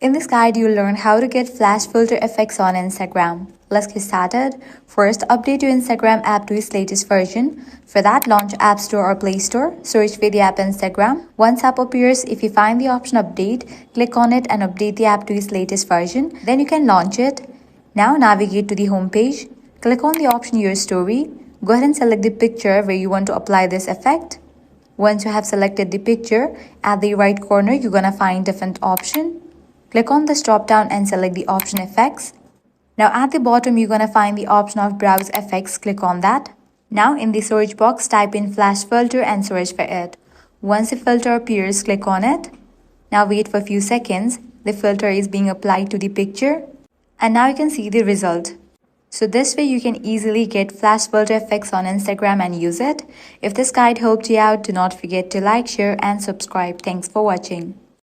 In this guide, you'll learn how to get flash filter effects on Instagram. Let's get started. First, update your Instagram app to its latest version. For that, launch App Store or Play Store. Search for the app Instagram. Once app appears, if you find the option Update, click on it and update the app to its latest version. Then you can launch it. Now navigate to the home page. Click on the option Your Story. Go ahead and select the picture where you want to apply this effect. Once you have selected the picture, at the right corner, you're gonna find different option. Click on this drop down and select the option Effects. Now at the bottom, you're gonna find the option of Browse Effects. Click on that. Now in the search box, type in flash filter and search for it. Once the filter appears, click on it. Now wait for a few seconds. The filter is being applied to the picture. And now you can see the result. So this way you can easily get flash filter effects on Instagram and use it. If this guide helped you out, do not forget to like, share and subscribe. Thanks for watching.